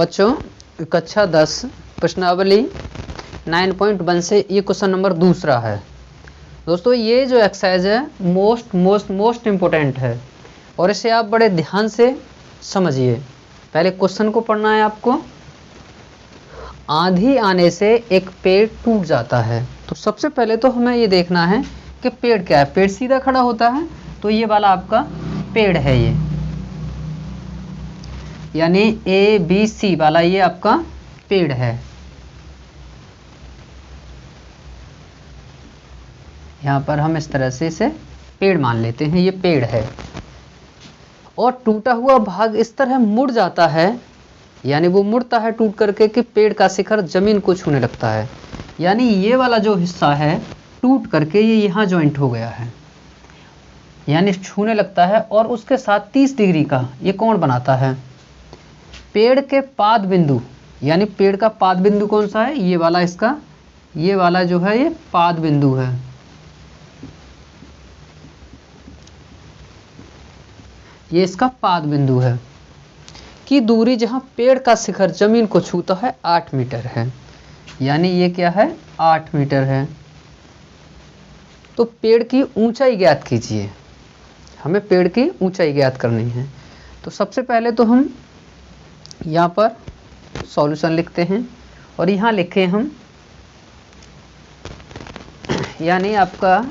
बच्चों कक्षा 10 प्रश्नावली 9.1 से ये क्वेश्चन नंबर दूसरा है। दोस्तों ये जो एक्सरसाइज है मोस्ट इम्पोर्टेंट है और इसे आप बड़े ध्यान से समझिए। पहले क्वेश्चन को पढ़ना है आपको। आंधी आने से एक पेड़ टूट जाता है, तो सबसे पहले तो हमें ये देखना है कि पेड़ क्या है। पेड़ सीधा खड़ा होता है, तो ये वाला आपका पेड़ है, ये यानी ABC वाला ये आपका पेड़ है। यहाँ पर हम इस तरह से इसे पेड़ मान लेते हैं, ये पेड़ है। और टूटा हुआ भाग इस तरह मुड़ जाता है, यानी वो मुड़ता है टूट करके कि पेड़ का शिखर जमीन को छूने लगता है। यानी ये वाला जो हिस्सा है टूट करके ये यहाँ ज्वाइंट हो गया है, यानी छूने लगता है और उसके साथ 30 डिग्री का ये कोण बनाता है। पेड़ के पाद बिंदु, यानी पेड़ का पाद बिंदु कौन सा है? ये वाला, इसका ये वाला जो है ये पाद बिंदु है। ये इसका पाद बिंदु है की दूरी जहां पेड़ का शिखर जमीन को छूता है 8 मीटर है, यानी ये क्या है 8 मीटर है। तो पेड़ की ऊंचाई ज्ञात कीजिए, हमें पेड़ की ऊंचाई ज्ञात करनी है। तो सबसे पहले तो हम यहाँ पर सॉल्यूशन लिखते हैं और यहाँ लिखें हम, यानी आपका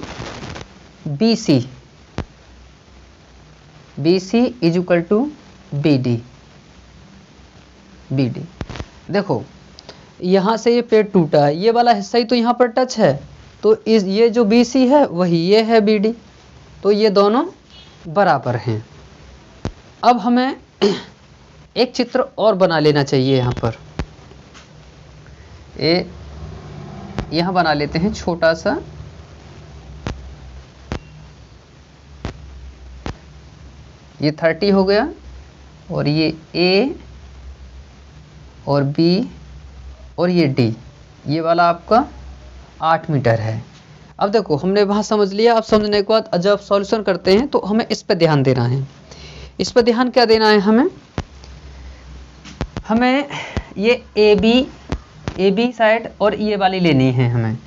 BC is equal to BD। देखो यहाँ से ये पेड़ टूटा है, ये वाला हिस्सा ही तो यहाँ पर टच है, तो इस ये जो BC है वही ये है BD, तो ये दोनों बराबर हैं। अब हमें एक चित्र और बना लेना चाहिए। यहाँ पर यहाँ बना लेते हैं छोटा सा। ये 30 हो गया और ये A और B और ये D, ये वाला आपका 8 मीटर है। अब देखो हमने वहाँ समझ लिया। अब समझने के बाद जब सॉल्यूशन करते हैं तो हमें इस पर ध्यान देना है। इस पर ध्यान क्या देना है? हमें ये AB साइड और ये वाली लेनी है हमें।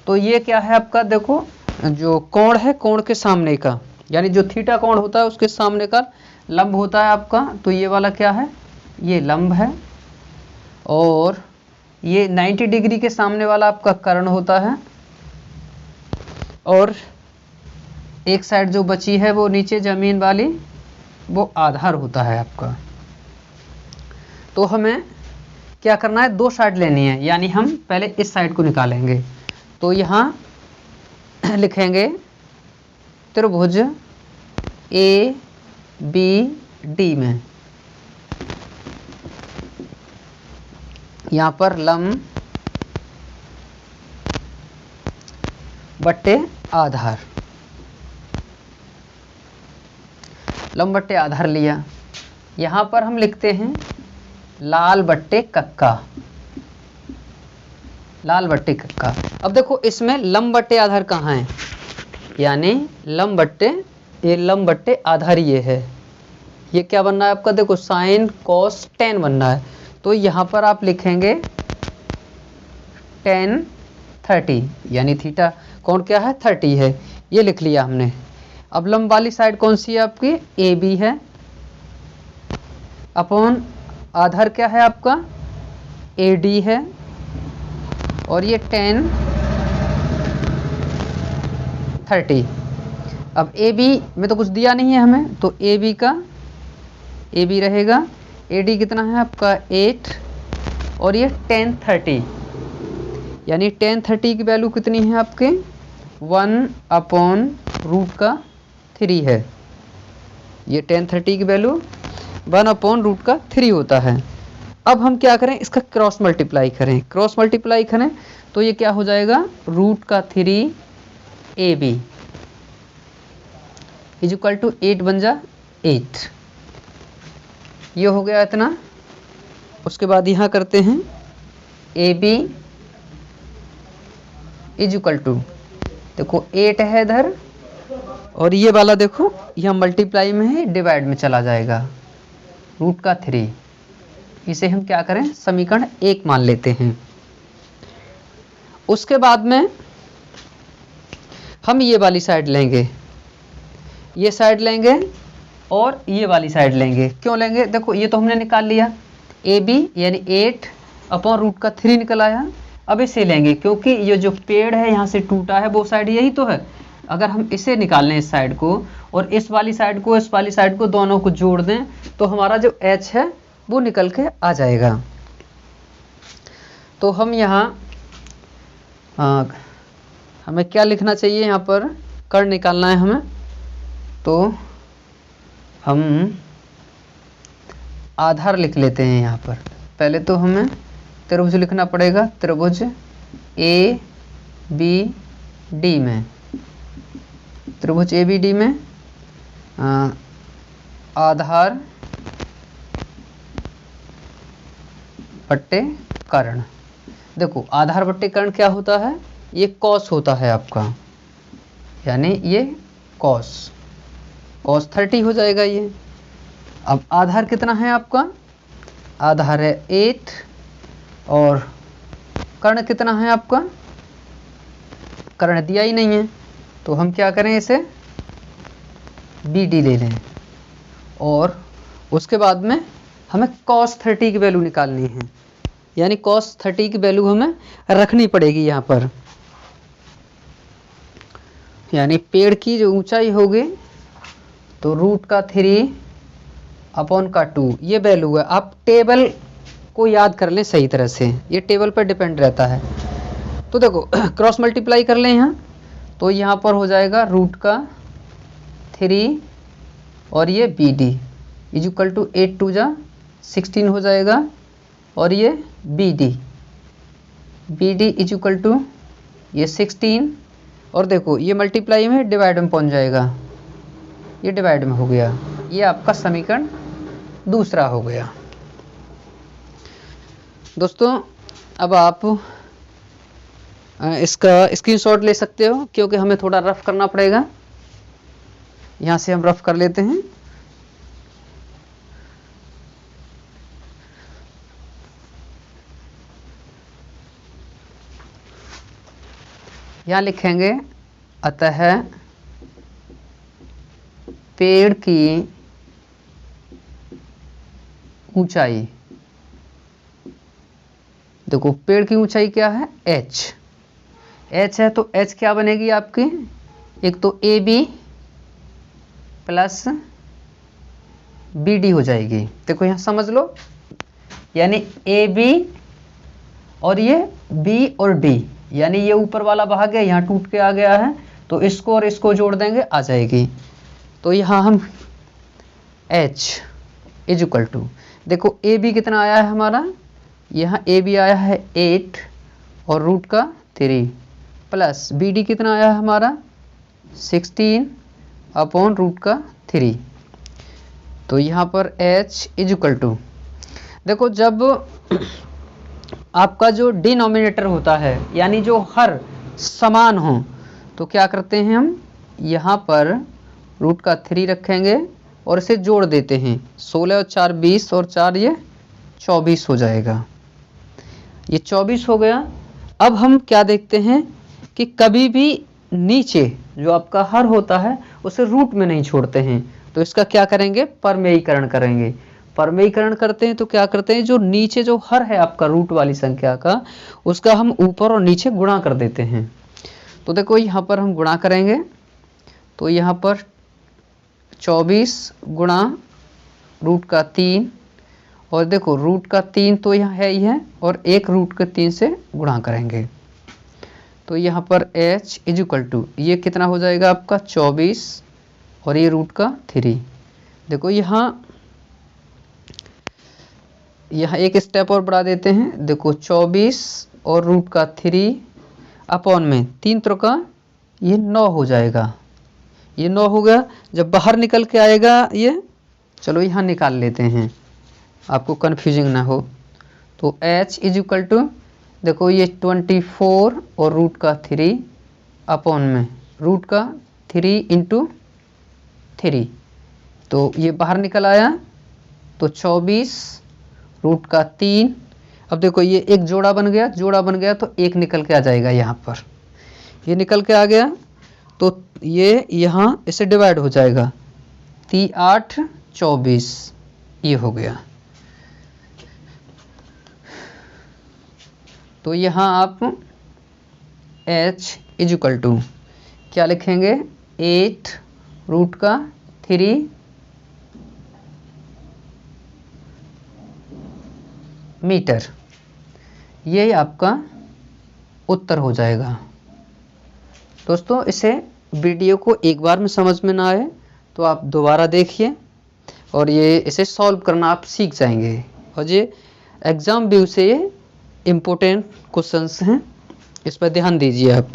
तो ये क्या है आपका, देखो जो कोण है कोण के सामने का, यानी जो थीटा कोण होता है उसके सामने का लंब होता है आपका। तो ये वाला क्या है, ये लंब है। और ये 90 डिग्री के सामने वाला आपका कर्ण होता है। और एक साइड जो बची है वो नीचे जमीन वाली, वो आधार होता है आपका। तो हमें क्या करना है, 2 साइड लेनी है, यानी हम पहले इस साइड को निकालेंगे। तो यहाँ लिखेंगे त्रिभुज ABD में, यहाँ पर लंब बट्टे आधार, लंब बट्टे आधार लिया। यहाँ पर हम लिखते हैं लाल बट्टे कक्का, लाल बट्टे कक्का। अब देखो इसमें लंब बट्टे आधार कहाँ है, यानी लंब बट्टे आधार ये है। ये क्या बनना है आपका, देखो साइन कॉस टेन बनना है। तो यहाँ पर आप लिखेंगे tan 30, यानी थीटा कौन क्या है 30 है, ये लिख लिया हमने। अब लंब वाली साइड कौन सी है आपकी, AB है, अपॉन आधार क्या है आपका AD है, और ये tan 30। अब AB में तो कुछ दिया नहीं है हमें, तो AB रहेगा। AD कितना है आपका 8, और ये tan 30, यानी tan 30 की वैल्यू कितनी है आपके 1/√3 है। ये tan 30 की वैल्यू 1/√3 होता है। अब हम क्या करें, इसका क्रॉस मल्टीप्लाई करें। तो ये क्या हो जाएगा, √3 AB इज इक्वल टू 8 बन जा 8। ये हो गया इतना। उसके बाद यहाँ करते हैं AB इज इक्वल टू, देखो 8 है इधर, और ये वाला देखो यहाँ मल्टीप्लाई में है, डिवाइड में चला जाएगा √3। इसे हम क्या करें, समीकरण 1 मान लेते हैं। उसके बाद में हम ये वाली साइड लेंगे, ये साइड लेंगे और ये वाली साइड लेंगे। क्यों लेंगे, देखो ये तो हमने निकाल लिया, ए बी यानी 8/√3 निकल आया। अब इसे लेंगे क्योंकि ये जो पेड़ है यहाँ से टूटा है वो साइड यही तो है। अगर हम इसे निकाल लें इस साइड को और इस वाली साइड को, इस वाली साइड को, दोनों को जोड़ दें तो हमारा जो h है वो निकल के आ जाएगा। तो हम यहाँ हमें क्या लिखना चाहिए, यहाँ पर कर्ण निकालना है हमें, तो हम आधार लिख लेते हैं यहाँ पर। पहले तो हमें त्रिभुज लिखना पड़ेगा, त्रिभुज ए बी डी में, त्रिभुज ए बी डी में आधार बट्टे कर्ण। देखो आधार बट्टे कर्ण क्या होता है, ये कॉस होता है आपका, यानी ये कॉस 30 हो जाएगा ये। अब आधार कितना है आपका, आधार है 8 और कर्ण कितना है आपका, कर्ण दिया ही नहीं है, तो हम क्या करें, इसे बी डी ले लें और उसके बाद में हमें cos 30 की वैल्यू निकालनी है, यानी cos 30 की वैल्यू हमें रखनी पड़ेगी यहाँ पर। यानी पेड़ की जो ऊंचाई होगी तो √3/2 ये वैल्यू है। आप टेबल को याद कर लें सही तरह से, ये टेबल पर डिपेंड रहता है। तो देखो क्रॉस मल्टीप्लाई कर लें यहाँ, तो यहाँ पर हो जाएगा √3 और ये बी डी इक्वल टू 8 2 जा 16 हो जाएगा, और ये बी डी इक्वल टू ये 16, और देखो ये मल्टीप्लाई में डिवाइड में पहुँच जाएगा, ये डिवाइड में हो गया। ये आपका समीकरण दूसरा हो गया। दोस्तों अब आप इसका स्क्रीनशॉट ले सकते हो, क्योंकि हमें थोड़ा रफ करना पड़ेगा। यहाँ से हम रफ कर लेते हैं। यहाँ लिखेंगे अतः पेड़ की ऊंचाई, देखो पेड़ की ऊंचाई क्या है, h है, तो h क्या बनेगी आपकी, एक तो A B plus B D हो जाएगी। देखो यहाँ समझ लो, यानी ए बी और ये बी और डी, यानी ये ऊपर वाला भाग है यहाँ टूट के आ गया है, तो इसको और इसको जोड़ देंगे आ जाएगी। तो यहाँ हम h इक्वल टू, देखो ए बी कितना आया है हमारा, यहाँ ए बी आया है 8 और √3 प्लस बी डी कितना आया है हमारा 16/√3। तो यहाँ पर h इक्वल टू, देखो जब आपका जो डिनोमिनेटर होता है यानी जो हर समान हो, तो क्या करते हैं हम यहाँ पर √3 रखेंगे और इसे जोड़ देते हैं। 16 और 4 20 और 4 ये 24 हो जाएगा, ये 24 हो गया। अब हम क्या देखते हैं कि कभी भी नीचे जो आपका हर होता है उसे रूट में नहीं छोड़ते हैं, तो इसका क्या करेंगे, परमेयीकरण करेंगे। परमेयीकरण करते हैं तो क्या करते हैं, जो नीचे जो हर है आपका रूट वाली संख्या का, उसका हम ऊपर और नीचे गुणा कर देते हैं। तो देखो यहाँ पर हम गुणा करेंगे, तो यहाँ पर 24 गुणा √3, और देखो √3 तो यहाँ है ही है, और एक √3 से गुणा करेंगे। तो यहाँ पर h इक्वल टू ये कितना हो जाएगा आपका 24 और ये √3। देखो यहाँ एक स्टेप और बढ़ा देते हैं। देखो 24 और √3 अपॉन में 3 त्रिका ये 9 हो जाएगा, ये 9 हो गया। जब बाहर निकल के आएगा ये, चलो यहाँ निकाल लेते हैं आपको कन्फ्यूजिंग ना हो। तो h इक्वल टू देखो ये 24 और √3 अपॉन में √3 इंटू 3, तो ये बाहर निकल आया, तो 24 रूट का 3। अब देखो ये एक जोड़ा बन गया तो एक निकल के आ जाएगा यहाँ पर, ये निकल के आ गया तो ये यहाँ इसे डिवाइड हो जाएगा, 8 24 ये हो गया। तो यहाँ आप h इजिकल टू क्या लिखेंगे, 8 रूट का 3 मीटर, यही आपका उत्तर हो जाएगा। दोस्तों इसे वीडियो को एक बार में समझ में ना आए तो आप दोबारा देखिए और ये इसे सॉल्व करना आप सीख जाएंगे। और ये एग्ज़ाम व्यू से ये इम्पोर्टेंट क्वेश्चंस हैं, इस पर ध्यान दीजिए आप।